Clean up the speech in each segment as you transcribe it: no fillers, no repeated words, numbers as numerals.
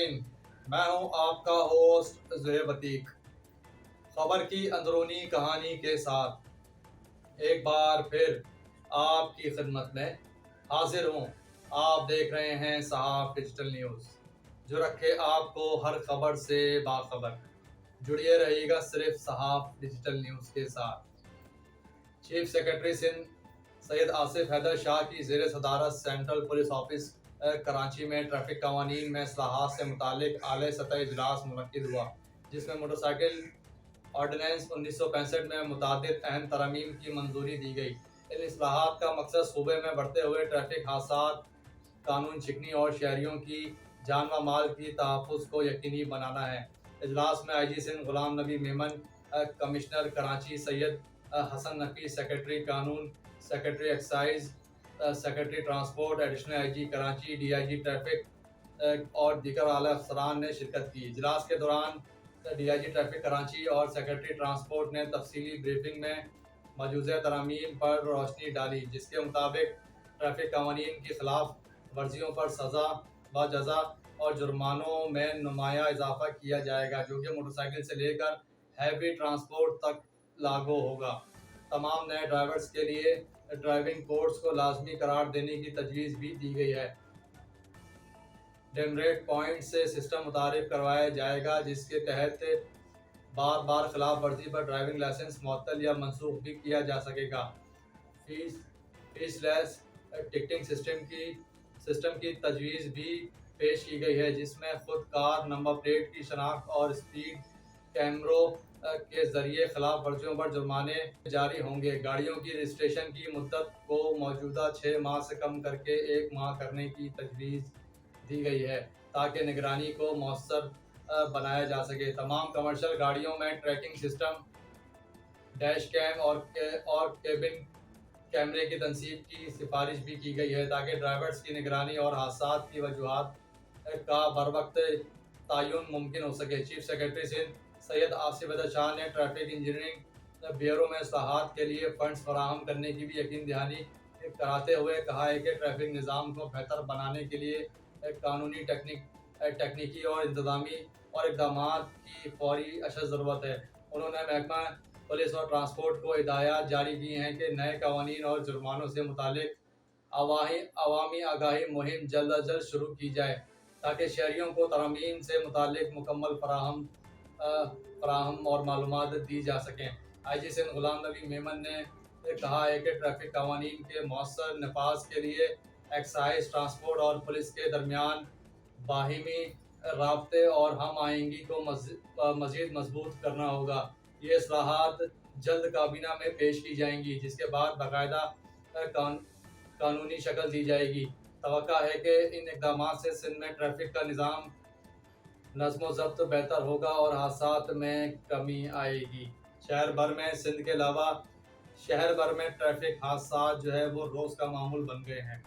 ناظرین، میں ہوں آپ کا ہوسٹ زہیب عتیق، خبر کی اندرونی کہانی کے ساتھ ایک بار پھر آپ کی خدمت میں حاضر ہوں۔ آپ دیکھ رہے ہیں صحاف ڈیجیٹل نیوز، جو رکھے آپ کو ہر خبر سے باخبر۔ جڑیے رہیے گا صرف صحاف ڈیجیٹل نیوز کے ساتھ۔ چیف سیکرٹری سندھ سید آصف حیدر شاہ کی زیر صدارت سینٹرل پولیس آفس کراچی میں ٹریفک قوانین میں اصلاحات سے متعلق اعلیٰ سطحی اجلاس منعقد ہوا، جس میں موٹر سائیکل آرڈیننس 1965 میں متعدد اہم ترامیم کی منظوری دی گئی۔ ان اصلاحات کا مقصد صوبے میں بڑھتے ہوئے ٹریفک حادثات، قانون شکنی اور شہریوں کی جان و مال کی تحفظ کو یقینی بنانا ہے۔ اجلاس میں آئی جی سندھ غلام نبی میمن، کمشنر کراچی سید حسن نفیس، سیکرٹری قانون، secretary excise, secretary transport, additional I G Karachi, D I G traffic اور دیگر اعلیٰ افسران نے شرکت کی۔ اجلاس کے دوران D I G traffic Karachi اور سیکرٹری ٹرانسپورٹ نے تفصیلی بریفنگ میں مجوزہ ترامیم پر روشنی ڈالی، جس کے مطابق ٹریفک قوانین کی خلاف ورزیوں پر سزا و جزا اور جرمانوں میں نمایاں اضافہ کیا جائے گا، جو کہ موٹر سائیکل سے لے کر ہیوی ٹرانسپورٹ تک لاگو ہوگا۔ تمام نئے ڈرائیورز کے لیے ڈرائیونگ کورس کو لازمی قرار دینے کی تجویز بھی دی گئی ہے۔ ڈیمریٹ پوائنٹ سے سسٹم متعارف کروایا جائے گا، جس کے تحت بار خلاف ورزی پر ڈرائیونگ لائسنس معطل یا منسوخ بھی کیا جا سکے گا۔ فیس لیس ٹکٹنگ سسٹم کی تجویز بھی پیش کی گئی ہے، جس میں خود کار نمبر پلیٹ کی شناخت اور اسپیڈ کیمروں کے ذریعے خلاف ورزیوں پر جرمانے جاری ہوں گے۔ گاڑیوں کی رجسٹریشن کی مدت کو موجودہ 6 ماہ سے کم کر کے 1 ماہ کرنے کی تجویز دی گئی ہے، تاکہ نگرانی کو مؤثر بنایا جا سکے۔ تمام کمرشل گاڑیوں میں ٹریکنگ سسٹم، ڈیش کیم اور کیبن کیمرے کی تنصیب کی سفارش بھی کی گئی ہے، تاکہ ڈرائیورز کی نگرانی اور حادثات کی وجوہات کا بروقت تعین ممکن ہو سکے۔ چیف سیکرٹری سندھ سید آصف حیدر شاہ نے ٹریفک انجینئرنگ بیورو میں اصلاحات کے لیے فنڈز فراہم کرنے کی بھی یقین دہانی کراتے ہوئے کہا ہے کہ ٹریفک نظام کو بہتر بنانے کے لیے قانونی، تکنیکی اور انتظامی اقدامات کی فوری اشد ضرورت ہے۔ انہوں نے محکمہ پولیس اور ٹرانسپورٹ کو ہدایات جاری کی ہیں کہ نئے قوانین اور جرمانوں سے متعلق عوامی آگاہی مہم جلد از جلد شروع کی جائے، تاکہ شہریوں کو ترامیم سے متعلق مکمل فراہم اور معلومات دی جا سکیں۔ آئی جی سندھ غلام نبی میمن نے کہا ہے کہ ٹریفک قوانین کے مؤثر نفاذ کے لیے ایکسائز، ٹرانسپورٹ اور پولیس کے درمیان باہمی رابطے اور ہم آہنگی کو مزید مضبوط کرنا ہوگا۔ یہ اصلاحات جلد کابینہ میں پیش کی جائیں گی، جس کے بعد باقاعدہ قانونی شکل دی جائے گی۔ توقع ہے کہ ان اقدامات سے سندھ میں ٹریفک کا نظم و ضبط بہتر ہوگا اور حادثات میں کمی آئے گی۔ شہر بھر میں سندھ کے علاوہ شہر بھر میں ٹریفک حادثات وہ روز کا معمول بن گئے ہیں۔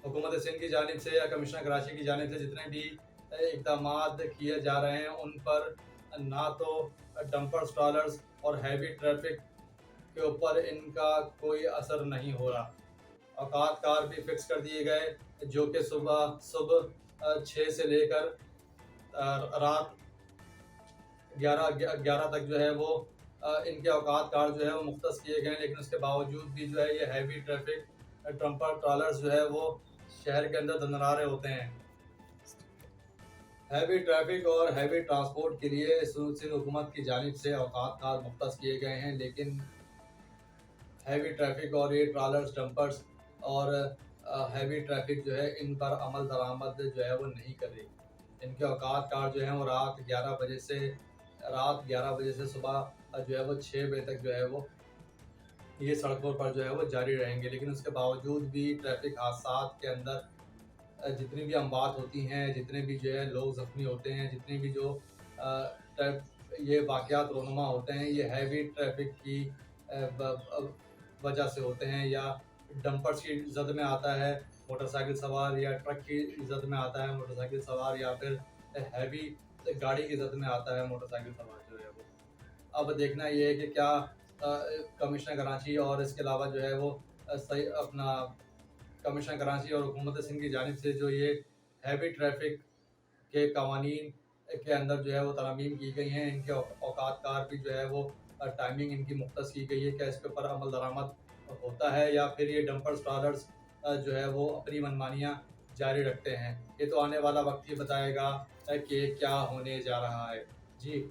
حکومت سندھ کی جانب سے یا کمشنر کراچی کی جانب سے جتنے بھی اقدامات کیے جا رہے ہیں، ان پر نہ تو ڈمپرز، ٹرالرز اور ہیوی ٹریفک کے اوپر ان کا کوئی اثر نہیں ہو رہا۔ اوقات کار بھی فکس کر دیے گئے، جو کہ صبح 6 سے لے کر رات 11 تک وہ ان کے اوقات کار وہ مختص کیے گئے ہیں، لیکن اس کے باوجود بھی یہ ہیوی ٹریفک ڈمپر ٹرالرز وہ شہر کے اندر دندنارے ہوتے ہیں۔ ہیوی ٹریفک اور ہیوی ٹرانسپورٹ کے لیے سندھ حکومت کی جانب سے اوقات کار مختص کیے گئے ہیں، لیکن ہیوی ٹریفک اور یہ ٹرالرز، ڈمپرز اور ہیوی ٹریفک ان پر عمل درآمد وہ نہیں کر رہی۔ ان کے اوقات کار وہ رات 11 بجے سے صبح 6 بجے تک وہ یہ سڑکوں پر وہ جاری رہیں گے، لیکن اس کے باوجود بھی ٹریفک حادثات کے اندر جتنی بھی اموات ہوتی ہیں، جتنے بھی لوگ زخمی ہوتے ہیں، جتنے بھی یہ واقعات رونما ہوتے ہیں، یہ ہیوی ٹریفک کی وجہ سے ہوتے ہیں، یا ڈمپرز کی زد میں آتا ہے موٹر سائیکل سوار، یا ٹرک کی زد میں آتا ہے موٹر سائیکل سوار، یا پھر ہیوی گاڑی کی زد میں آتا ہے موٹر سائیکل سوار وہ۔ اب دیکھنا یہ ہے کہ کیا کمشنر کراچی اور اس کے علاوہ وہ اپنا کمشنر کراچی اور حکومت سندھ کی جانب سے یہ ہیوی ٹریفک کے قوانین کے اندر جو ہے وہ ترامیم کی گئی ہیں. ان کے اوقات کار بھی جو ہے وہ ٹائمنگ ان کی مختص کی گئی ہے. کیا اس کے اوپر عمل درآمد ہوتا ہے یا پھر یہ ڈمپر ٹرالرز جو ہے وہ اپنی منمانیاں جاری رکھتے ہیں؟ یہ تو آنے والا وقت ہی بتائے گا کہ کیا ہونے جا رہا ہے. جی